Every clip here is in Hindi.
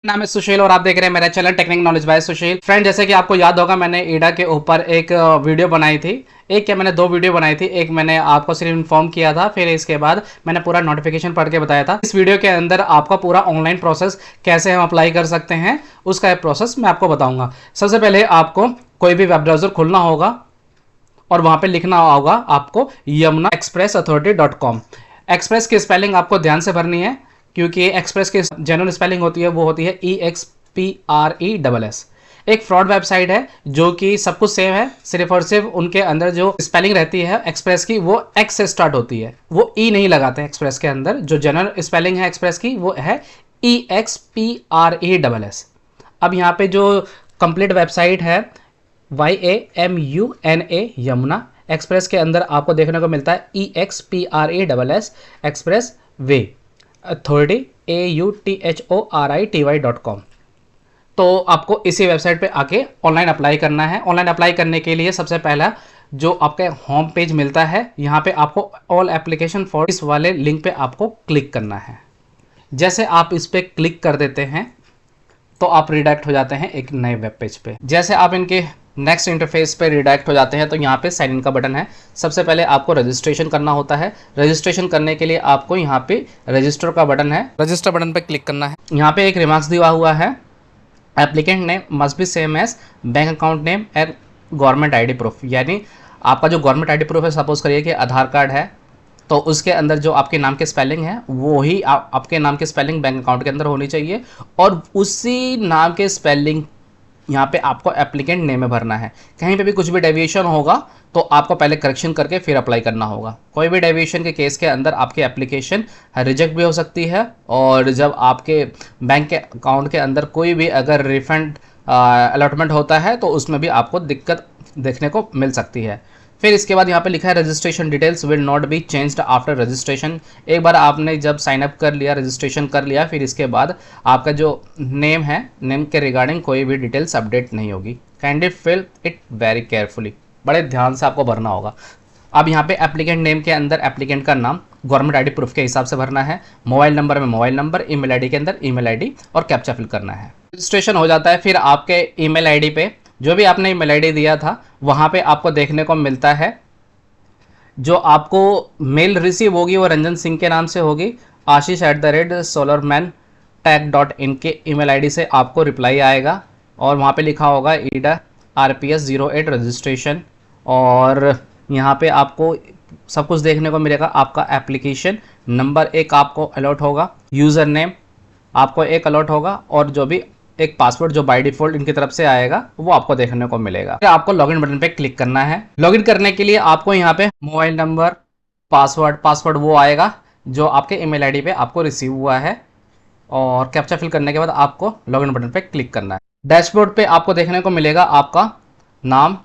नाम है सुशील और आप देख रहे हैं मेरा channel technique knowledge by Sushil. Friend, जैसे कि आपको याद होगा मैंने ईडा के ऊपर एक वीडियो बनाई थी। एक क्या, मैंने दो वीडियो बनाई थी। एक मैंने आपको सिर्फ इन्फॉर्म किया था, फिर इसके बाद मैंने पूरा नोटिफिकेशन पढ़ के बताया था। इस वीडियो के अंदर आपका पूरा ऑनलाइन प्रोसेस कैसे हम अप्लाई कर सकते हैं उसका प्रोसेस मैं आपको बताऊंगा। सबसे पहले आपको कोई भी वेब ब्राउजर खोलना होगा और वहां पे लिखना होगा आपको yamuna-express-authority.com। एक्सप्रेस की स्पेलिंग आपको ध्यान से भरनी है, क्योंकि एक्सप्रेस की जेन्युइन स्पेलिंग होती है वो होती है EXPRESS। एक फ्रॉड वेबसाइट है जो कि सब कुछ सेम है, सिर्फ और सिर्फ उनके अंदर जो स्पेलिंग रहती है एक्सप्रेस की वो एक्स से स्टार्ट होती है, वो ई नहीं लगाते हैं। एक्सप्रेस के अंदर जो जेन्युइन स्पेलिंग है एक्सप्रेस की वो है EXPRESS। अब यहाँ पे जो कंप्लीट वेबसाइट है YAMUNA यमुना एक्सप्रेस के अंदर आपको देखने को मिलता है EXPRESS express way authority AUTHORITY.com। तो आपको इसी वेबसाइट पे आके ऑनलाइन अप्लाई करना है। ऑनलाइन अप्लाई करने के लिए सबसे पहला जो आपके होम पेज मिलता है, यहाँ पे आपको ऑल एप्लीकेशन फॉर इस वाले लिंक पे आपको क्लिक करना है। जैसे आप इस पे क्लिक कर देते हैं तो आप रिडायरेक्ट हो जाते हैं एक नए वेब पेज पे। जैसे आप इनके नेक्स्ट इंटरफेस पे रिडायरेक्ट हो जाते हैं तो यहाँ पे साइन इन का बटन है। सबसे पहले आपको रजिस्ट्रेशन करना होता है। रजिस्ट्रेशन करने के लिए आपको यहाँ पे रजिस्टर का बटन है, रजिस्टर बटन पे क्लिक करना है। यहाँ पे एक रिमार्क्स दिया हुआ है, applicant name must be same as bank account name and government ID proof. यानी आपका जो गवर्नमेंट ID प्रूफ है, सपोज करिए कि आधार कार्ड है, तो उसके अंदर जो आपके नाम के स्पेलिंग है वो ही आपके नाम के स्पेलिंग बैंक अकाउंट के अंदर होनी चाहिए, और उसी नाम के स्पेलिंग यहाँ पे आपको एप्लीकेंट नेम में भरना है। कहीं पे भी कुछ भी डेविएशन होगा तो आपको पहले करेक्शन करके फिर अप्लाई करना होगा। कोई भी डेविएशन के केस के अंदर आपकी एप्लीकेशन रिजेक्ट भी हो सकती है, और जब आपके बैंक के अकाउंट के अंदर कोई भी अगर रिफंड अलॉटमेंट होता है तो उसमें भी आपको दिक्कत देखने को मिल सकती है। फिर इसके बाद यहाँ पे लिखा है registration details will not be changed after registration. एक बार आपने जब साइन अप कर लिया, रजिस्ट्रेशन कर लिया, फिर इसके बाद आपका जो नेम है, नेम के रिगार्डिंग कोई भी डिटेल्स अपडेट नहीं होगी। Kindly fill it very carefully, बड़े ध्यान से आपको भरना होगा। अब यहाँ पे एप्लीकेंट नेम के अंदर एप्लीकेंट का नाम गवर्नमेंट ID प्रूफ के हिसाब से भरना है। मोबाइल नंबर में मोबाइल नंबर, ईमेल ID के अंदर ईमेल ID और कैप्चा फिल करना है। रजिस्ट्रेशन हो जाता है, फिर आपके ईमेल ID पे जो भी आपने ईमेल ID दिया था वहाँ पे आपको देखने को मिलता है, जो आपको मेल रिसीव होगी वो रंजन सिंह के नाम से होगी। ashish@solarman.tech.in के ईमेल ID से आपको रिप्लाई आएगा, और वहाँ पे लिखा होगा ईडा RPS-08 रजिस्ट्रेशन, और यहाँ पे आपको सब कुछ देखने को मिलेगा। आपका एप्लीकेशन नंबर एक आपको अलॉट होगा, यूज़र नेम आपको एक अलॉट होगा, और जो भी एक पासवर्ड जो बाय डिफॉल्ट इनकी तरफ से आएगा वो आपको देखने को मिलेगा। फिर आपको लॉगिन बटन पे क्लिक करना है। लॉगिन करने के लिए आपको यहाँ पे मोबाइल नंबर, पासवर्ड वो आएगा जो आपके ईमेल ID पे आपको रिसीव हुआ है, और कैप्चा फिल करने के बाद आपको लॉगिन बटन पे क्लिक करना है। डैशबोर्ड पे आपको देखने को मिलेगा आपका नाम,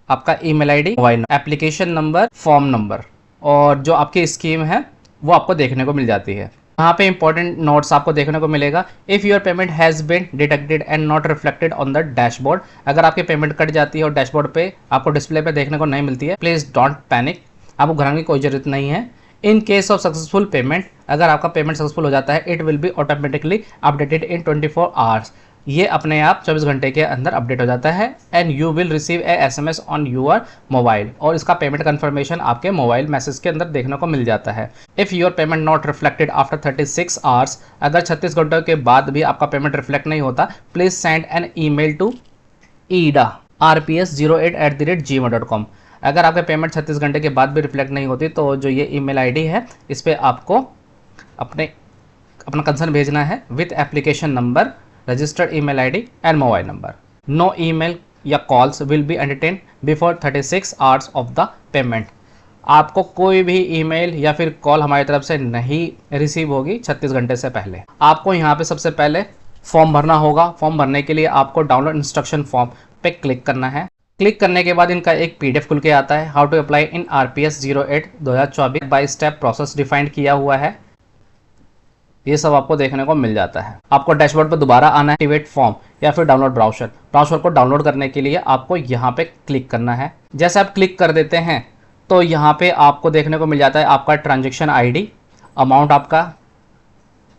आपका email ID, mobile number, application number, form number, और जो आपकी स्कीम है वो आपको देखने को मिल जाती है। यहाँ पे इंपॉर्टेंट नोट्स आपको देखने को मिलेगा। If your payment has been detected and not reflected on the dashboard, अगर आपकी पेमेंट कट जाती है और डैशबोर्ड पे आपको डिस्प्ले पे देखने को नहीं मिलती है, प्लीज़ डोंट पैनिक, आपको घबराने की कोई ज़रूरत नहीं है। In case of successful payment, अगर आपका पेमेंट सक्सेसफुल हो जाता है, it will be automatically updated in 24 hours, ये अपने आप 24 घंटे के अंदर अपडेट हो जाता है। And you will receive a SMS on your mobile, और इसका पेमेंट कन्फर्मेशन आपके मोबाइल मैसेज के अंदर देखने को मिल जाता है। If your payment not reflected after 36 hours, अगर 36 घंटों के बाद भी आपका पेमेंट रिफ्लेक्ट नहीं होता, please send an email to ida@RPS-08 @gmail.com। अगर आपके पेमेंट 36 घंटे के बाद भी रिफ्लेक्ट नहीं होती तो जो ये ईमेल ID है इस पर आपको अपना कंसर्न भेजना है with application number, registered email ID and mobile number. No email या calls will be entertain before 36 hours of the payment. आपको कोई भी ईमेल या फिर कॉल हमारी तरफ से नहीं रिसीव होगी 36 घंटे से पहले। आपको यहाँ पे सबसे पहले फॉर्म भरना होगा। फॉर्म भरने के लिए आपको डाउनलोड इंस्ट्रक्शन फॉर्म पे क्लिक करना है। क्लिक करने के बाद इनका एक PDF खुल के आता है, how to apply in RPS-08 2024 by step process defined किया हुआ है। ये सब आपको देखने को मिल जाता है। आपको डैशबोर्ड पर दोबारा आना है, एक्टिवेट फॉर्म या फिर डाउनलोड ब्राउज़र को डाउनलोड करने के लिए आपको यहाँ पे क्लिक करना है। जैसे आप क्लिक कर देते हैं तो यहाँ पे आपको देखने को मिल जाता है आपका ट्रांजेक्शन ID, अमाउंट आपका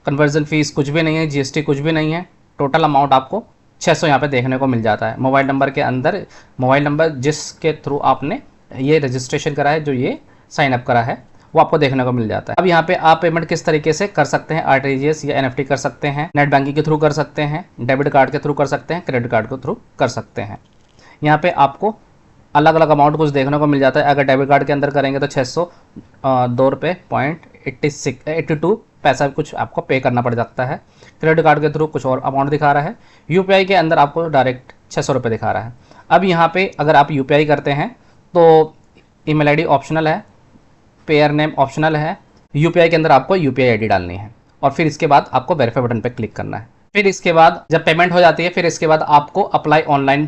कन्वर्जन फीस कुछ भी नहीं है, जीएसटी कुछ भी नहीं है। टोटल अमाउंट आपको 600 यहाँ पे देखने को मिल जाता है। मोबाइल नंबर के अंदर, मोबाइल नंबर जिसके थ्रू आपने ये रजिस्ट्रेशन करा है, जो ये साइन अप करा है, वो आपको देखने को मिल जाता है। अब यहाँ पे आप पेमेंट किस तरीके से कर सकते हैं, आरटीजीएस या एनएफटी कर सकते हैं, नेट बैंकिंग के थ्रू कर सकते हैं, डेबिट कार्ड के थ्रू कर सकते हैं, क्रेडिट कार्ड के थ्रू कर सकते हैं। यहाँ पे आपको अलग अलग अमाउंट कुछ देखने को मिल जाता है। अगर डेबिट कार्ड के अंदर करेंगे तो 602 रुपये .82 पैसा कुछ आपको पे करना पड़ जाता है। क्रेडिट कार्ड के थ्रू कुछ और अमाउंट दिखा रहा है। यूपीआई के अंदर आपको डायरेक्ट 600 रुपये दिखा रहा है। अब यहाँ पे अगर आप यूपीआई करते हैं तो ईमेल आईडी ऑप्शनल है, पेयर नेम ऑप्शनल है। यूपीआई के अंदर आपको यूपीआई आईडी डालनी है और फिर इसके बाद आपको वेरीफाई बटन पे क्लिक करना है। फिर इसके बाद जब पेमेंट हो जाती है, फिर इसके बाद आपको अप्लाई ऑनलाइन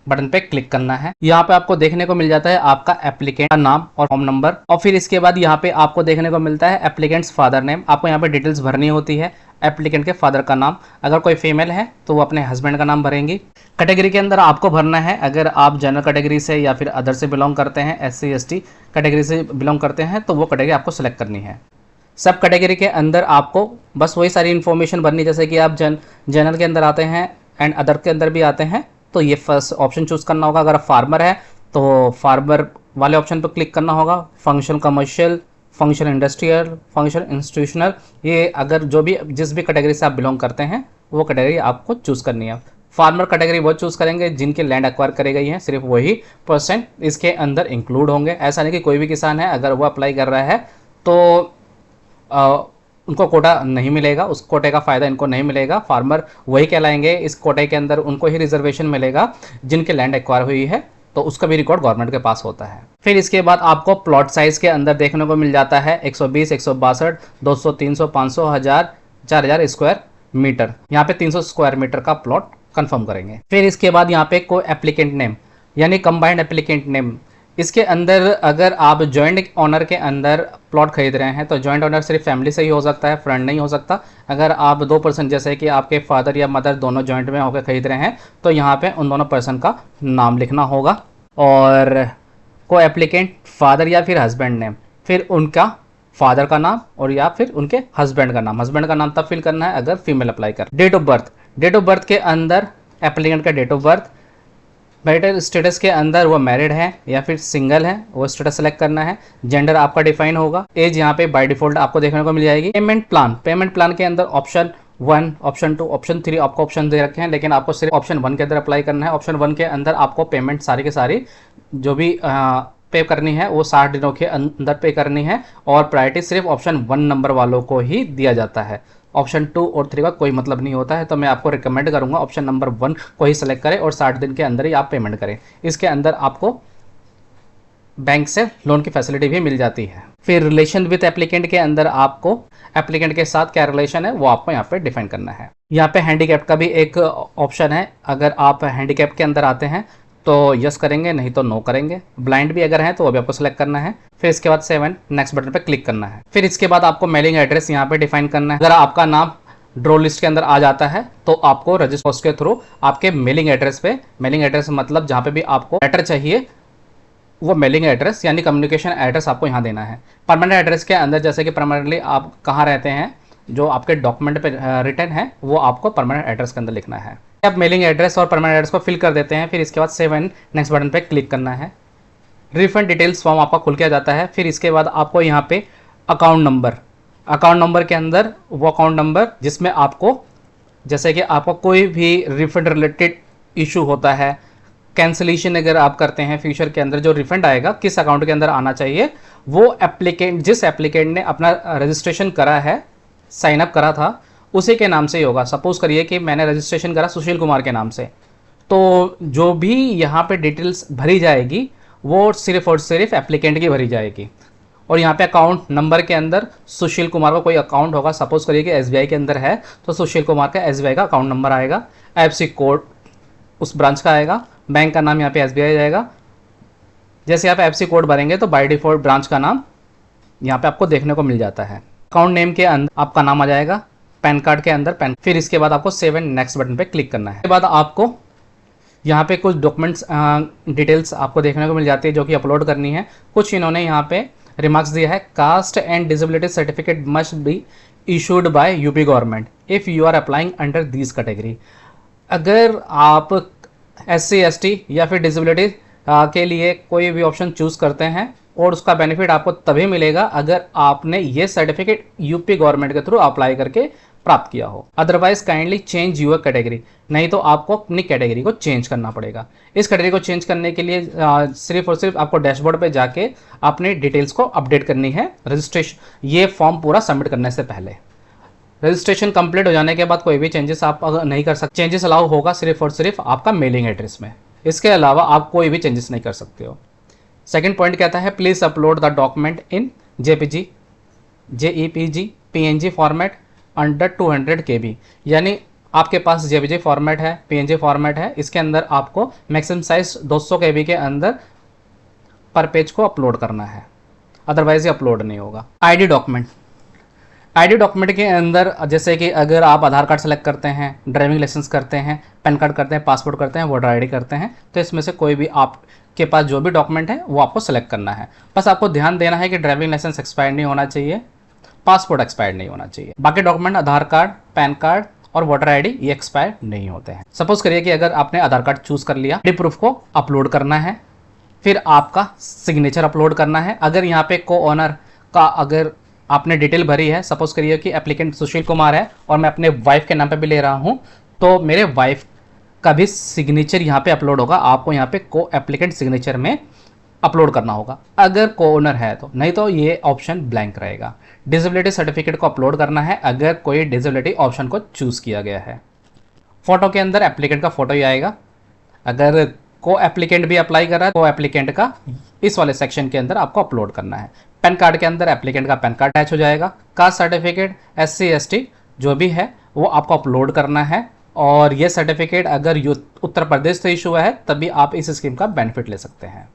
बटन पे क्लिक करना है। यहाँ पे आपको देखने को मिल जाता है आपका एप्लीकेंट का नाम और फॉर्म नंबर, और फिर इसके बाद यहाँ पे आपको देखने को मिलता है एप्लीकेंट्स फादर नेम। आपको यहाँ पे डिटेल्स भरनी होती है। एप्लीकेंट के फादर का नाम, अगर कोई फीमेल है तो वो अपने हस्बैंड का नाम भरेंगी। कैटेगरी के अंदर आपको भरना है, अगर आप जनरल कैटेगरी से या फिर अदर से बिलोंग करते हैं, SC ST कैटेगरी से बिलोंग करते हैं, तो वो कैटेगरी आपको सेलेक्ट करनी है। सब कैटेगरी के अंदर आपको बस वही सारी इन्फॉर्मेशन भरनी, जैसे कि आप जनरल के अंदर आते हैं एंड अदर के अंदर भी आते हैं तो ये फर्स्ट ऑप्शन चूज़ करना होगा। अगर आप फार्मर है तो फार्मर वाले ऑप्शन पर क्लिक करना होगा। Functional commercial, functional industrial, functional institutional, ये अगर जो भी जिस भी कैटेगरी से आप बिलोंग करते हैं वो कैटेगरी आपको चूज़ करनी है। फार्मर कैटेगरी वो चूज़ करेंगे जिनके लैंड एक्वायर करे गई है, सिर्फ वही % इसके अंदर इंक्लूड होंगे। ऐसा नहीं कि कोई भी किसान है अगर वो अप्लाई कर रहा है तो उनको कोटा नहीं मिलेगा, उस कोटे का फ़ायदा इनको नहीं मिलेगा। फार्मर वही कहलाएंगे, इस कोटे के अंदर उनको ही रिजर्वेशन मिलेगा जिनके लैंड एक्वायर हुई है, तो उसका भी रिकॉर्ड गवर्नमेंट के पास होता है। फिर इसके बाद आपको प्लॉट साइज़ के अंदर देखने को मिल जाता है 120, 162, 200, 300, 500, 1000, 4000 स्क्वायर मीटर। यहाँ पे 300 स्क्वायर मीटर का प्लॉट कंफर्म करेंगे। फिर इसके बाद यहाँ पे को एप्लीकेंट नेम यानी कंबाइंड एप्लीकेंट नेम, इसके अंदर अगर आप जॉइंट ऑनर के अंदर प्लॉट खरीद रहे हैं तो जॉइंट ऑनर सिर्फ फैमिली से ही हो सकता है, फ्रेंड नहीं हो सकता। अगर आप 2 पर्सन जैसे कि आपके फादर या मदर दोनों जॉइंट में होकर खरीद रहे हैं तो यहाँ पे उन दोनों पर्सन का नाम लिखना होगा, और को एप्लीकेंट फादर या फिर हस्बैंड नेम, फिर उनका फादर का नाम और या फिर उनके हस्बैंड का नाम। हस्बैंड का नाम तब फिल करना है अगर फीमेल अप्लाई कर। Date of birth, date of birth के अंदर एप्लीकेंट का date of birth, marital status के अंदर वो मैरिड है या फिर सिंगल है, वो स्टेटस सेलेक्ट करना है। जेंडर आपका डिफाइन होगा। एज यहाँ पे बाय डिफॉल्ट आपको देखने को मिल जाएगी। पेमेंट प्लान, पेमेंट प्लान के अंदर ऑप्शन 1, ऑप्शन 2, ऑप्शन 3 आपको ऑप्शन दे रखे हैं, लेकिन आपको सिर्फ ऑप्शन 1 के अंदर अप्लाई करना है। ऑप्शन 1 के अंदर आपको पेमेंट सारी के सारी जो भी पे करनी है वो 60 दिनों के अंदर पे करनी है, और प्रायोरिटी सिर्फ ऑप्शन 1 नंबर वालों को ही दिया जाता है। ऑप्शन 2 और 3 का कोई मतलब नहीं होता है, तो मैं आपको रिकमेंड करूंगा ऑप्शन नंबर 1 को ही सेलेक्ट करें और 60 दिन के अंदर ही आप पेमेंट करें। इसके अंदर आपको बैंक से लोन की फैसिलिटी भी मिल जाती है। फिर रिलेशन विद एप्लीकेंट के अंदर आपको एप्लीकेंट के साथ क्या रिलेशन है वो आपको यहाँ पे डिफाइन करना है। यहाँ पे हैंडीकैप का भी एक ऑप्शन है, अगर आप हैंडीकैप के अंदर आते हैं तो यस करेंगे, नहीं तो नो करेंगे। ब्लाइंड भी अगर है तो वो भी आपको सेलेक्ट करना है। फिर इसके बाद 7 नेक्स्ट बटन पे क्लिक करना है। फिर इसके बाद आपको मेलिंग एड्रेस यहाँ पे डिफाइन करना है। अगर आपका नाम ड्रॉ लिस्ट के अंदर आ जाता है तो आपको रजिस्टर पोस्ट के थ्रू आपके मेलिंग एड्रेस पे, मेलिंग एड्रेस मतलब जहाँ पे भी आपको लेटर चाहिए वो मेलिंग एड्रेस यानी कम्युनिकेशन एड्रेस आपको यहाँ देना है। परमानेंट एड्रेस के अंदर जैसे कि परमानेंटली आप कहाँ रहते हैं, जो आपके डॉक्यूमेंट पे रिटर्न है वो आपको परमानेंट एड्रेस के अंदर लिखना है। आप मेलिंग एड्रेस और परमानेंट एड्रेस को फिल कर देते हैं। फिर इसके बाद 7 नेक्स्ट बटन पे क्लिक करना है। रिफंड डिटेल्स फॉर्म आपका खुल के आ जाता है। फिर इसके बाद आपको यहाँ पे अकाउंट नंबर के अंदर वो अकाउंट नंबर जिसमें आपको जैसे कि आपको कोई भी रिफंड रिलेटेड इशू होता है, कैंसिलेशन अगर आप करते हैं फ्यूचर के अंदर, जो रिफंड आएगा किस अकाउंट के अंदर आना चाहिए वो एप्लीकेंट, जिस एप्लीकेंट ने अपना रजिस्ट्रेशन करा है, साइन अप करा था, उसी के नाम से ही होगा। सपोज करिए कि मैंने रजिस्ट्रेशन करा सुशील कुमार के नाम से, तो जो भी यहाँ पे डिटेल्स भरी जाएगी वो सिर्फ और सिर्फ एप्लीकेंट की भरी जाएगी। और यहाँ पे अकाउंट नंबर के अंदर सुशील कुमार का कोई अकाउंट होगा, सपोज करिए कि SBI के अंदर है तो सुशील कुमार का SBI का अकाउंट नंबर आएगा, IFSC कोड उस ब्रांच का आएगा, बैंक का नाम यहाँ पे SBI जाएगा। जैसे आप IFSC कोड भरेंगे तो बाय डिफॉल्ट ब्रांच का नाम यहाँ पे आपको देखने को मिल जाता है। अकाउंट नेम के अंदर आपका नाम आ जाएगा, पैन कार्ड के अंदर पैन। फिर इसके बाद आपको 7 नेक्स्ट बटन पे क्लिक करना है। इसके बाद आपको यहाँ पे कुछ डॉक्यूमेंट्स डिटेल्स आपको देखने को मिल जाती है जो कि अपलोड करनी है। कुछ इन्होंने यहाँ पे रिमार्क्स दिया है। Caste and disability certificate must be issued by UP government if you are applying under this category. अगर आप SC/ST या फिर डिसेबिलिटी के लिए कोई भी ऑप्शन चूज़ करते हैं और उसका बेनिफिट आपको तभी मिलेगा अगर आपने ये सर्टिफिकेट यूपी गवर्नमेंट के थ्रू अप्लाई करके प्राप्त किया हो। Otherwise kindly change your category, नहीं तो आपको अपनी कैटेगरी को चेंज करना पड़ेगा। इस कैटेगरी को चेंज करने के लिए सिर्फ और सिर्फ आपको डैशबोर्ड पे जाके अपनी डिटेल्स को अपडेट करनी है। रजिस्ट्रेशन ये फॉर्म पूरा सबमिट करने से पहले रजिस्ट्रेशन कंप्लीट हो जाने के बाद कोई भी चेंजेस आप नहीं कर सकते। चेंजेस अलाउ होगा सिर्फ और सिर्फ आपका मेलिंग एड्रेस में, इसके अलावा आप कोई भी चेंजेस नहीं कर सकते हो। सेकंड पॉइंट कहता है please upload the document in JPG, JPEG, PNG format under 200 KB। यानी आपके पास JPG फॉर्मेट है, PNG फॉर्मेट है, इसके अंदर आपको मैक्सिमम साइज 200 KB के अंदर पर पेज को अपलोड करना है, अदरवाइज ये अपलोड नहीं होगा। ID डॉक्यूमेंट के अंदर जैसे कि अगर आप आधार कार्ड सेलेक्ट करते हैं, ड्राइविंग लाइसेंस करते हैं, पैन कार्ड करते हैं, पासपोर्ट करते हैं, वोटर ID करते हैं, तो इसमें से कोई भी आपके पास जो भी डॉक्यूमेंट है वो आपको सेलेक्ट करना है। बस आपको ध्यान देना है कि ड्राइविंग लाइसेंस एक्सपायर नहीं होना चाहिए, पासपोर्ट एक्सपायर नहीं होना चाहिए। बाकी डॉक्यूमेंट आधार कार्ड, पैन कार्ड और वोटर ID ये एक्सपायर नहीं होते हैं। सपोज करिए कि अगर आपने आधार कार्ड चूज कर लिया, ID प्रूफ को अपलोड करना है, फिर आपका सिग्नेचर अपलोड करना है। अगर यहाँ पे को ओनर का अगर आपने डिटेल भरी है, सपोज करिए कि एप्लीकेंट सुशील कुमार है और मैं अपने वाइफ के नाम पे भी ले रहा हूँ, तो मेरे वाइफ का भी सिग्नेचर यहाँ पे अपलोड होगा। आपको यहाँ पे को एप्लीकेंट सिग्नेचर में अपलोड करना होगा अगर को ओनर है तो, नहीं तो ये ऑप्शन ब्लैंक रहेगा। डिसेबिलिटी सर्टिफिकेट को अपलोड करना है अगर कोई डिसेबिलिटी ऑप्शन को चूज किया गया है। फोटो के अंदर एप्लीकेंट का फोटो ही आएगा। अगर को एप्लीकेंट भी अप्लाई कर रहा है तो एप्लीकेंट का इस वाले सेक्शन के अंदर आपको अपलोड करना है। पैन कार्ड के अंदर एप्लीकेंट का पैन कार्ड अटैच हो जाएगा। कास्ट सर्टिफिकेट, SC/ST जो भी है वो आपको अपलोड करना है। और ये सर्टिफिकेट अगर उत्तर प्रदेश से इशू हुआ है तभी आप इस स्कीम का बेनिफिट ले सकते हैं।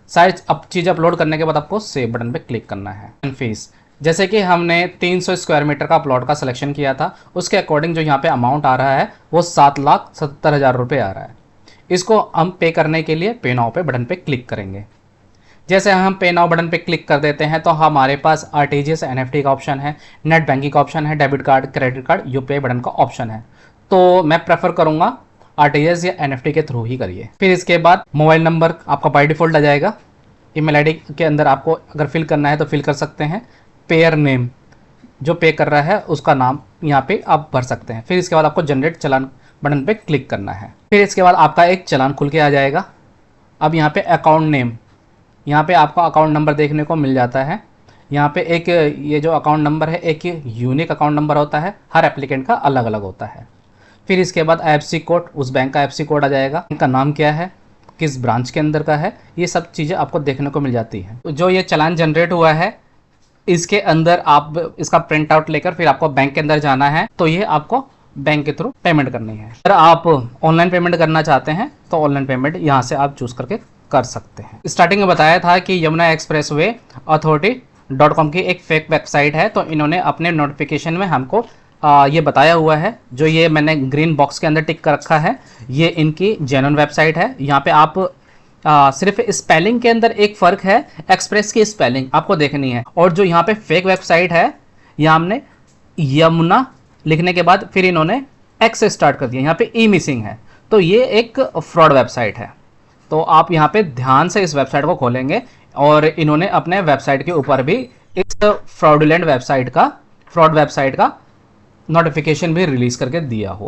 सारी चीज़ अपलोड करने के बाद आपको सेव बटन पे क्लिक करना है। फीस जैसे कि हमने 300 स्क्वायर मीटर का प्लॉट का सिलेक्शन किया था, उसके अकॉर्डिंग जो यहाँ पे अमाउंट आ रहा है वो 7,70,000 रुपये आ रहा है। इसको हम पे करने के लिए पे नाउ पे बटन पे क्लिक करेंगे। जैसे हम पे नाउ बटन पे क्लिक कर देते हैं तो हमारे पास RTGS NFT का ऑप्शन है, नेट बैंकिंग का ऑप्शन है, debit card, credit card, UPI button का ऑप्शन है। तो मैं प्रेफर करूँगा RTGS या NFT के थ्रू ही करिए। फिर इसके बाद मोबाइल नंबर आपका बाय डिफ़ॉल्ट आ जाएगा। ईमेल ID के अंदर आपको अगर फिल करना है तो फिल कर सकते हैं। पेयर नेम जो पे कर रहा है उसका नाम यहाँ पे आप भर सकते हैं। फिर इसके बाद आपको जनरेट चालान बटन पे क्लिक करना है। फिर इसके बाद आपका एक चालान खुल के आ जाएगा। अब यहाँ पे अकाउंट नेम, यहाँ पे आपको अकाउंट नंबर देखने को मिल जाता है। यहाँ पे एक ये जो अकाउंट नंबर है एक यूनिक अकाउंट नंबर होता है, हर एप्लीकेंट का अलग अलग होता है। फिर इसके बाद IFSC कोड, उस बैंक का IFSC कोड आ जाएगा। इनका नाम क्या है, किस ब्रांच के अंदर का है, ये सब चीज़ें आपको देखने को मिल जाती हैं। जो ये चालान जनरेट हुआ है इसके अंदर आप इसका प्रिंट आउट लेकर फिर आपको बैंक के अंदर जाना है, तो ये आपको बैंक के थ्रू पेमेंट करनी है। अगर आप ऑनलाइन पेमेंट करना चाहते हैं तो ऑनलाइन पेमेंट यहाँ से आप चूज करके कर सकते हैं। स्टार्टिंग में बताया था कि यमुना एक्सप्रेसवे अथॉरिटी.com की एक फेक वेबसाइट है, तो इन्होंने अपने नोटिफिकेशन में हमको ये बताया हुआ है। जो ये मैंने ग्रीन बॉक्स के अंदर टिक कर रखा है ये इनकी जेन्युइन वेबसाइट है। यहाँ पे आप सिर्फ स्पेलिंग के अंदर एक फ़र्क है, एक्सप्रेस की स्पेलिंग आपको देखनी है। और जो यहाँ पे फेक वेबसाइट है यहाँ हमने यमुना लिखने के बाद फिर इन्होंने एक्स से स्टार्ट कर दिया, यहाँ पे ई मिसिंग है, तो ये एक फ्रॉड वेबसाइट है। तो आप यहाँ पे ध्यान से इस वेबसाइट को खोलेंगे और इन्होंने अपने वेबसाइट के ऊपर भी इस फ्रॉड वेबसाइट का नोटिफिकेशन भी रिलीज करके दिया हो।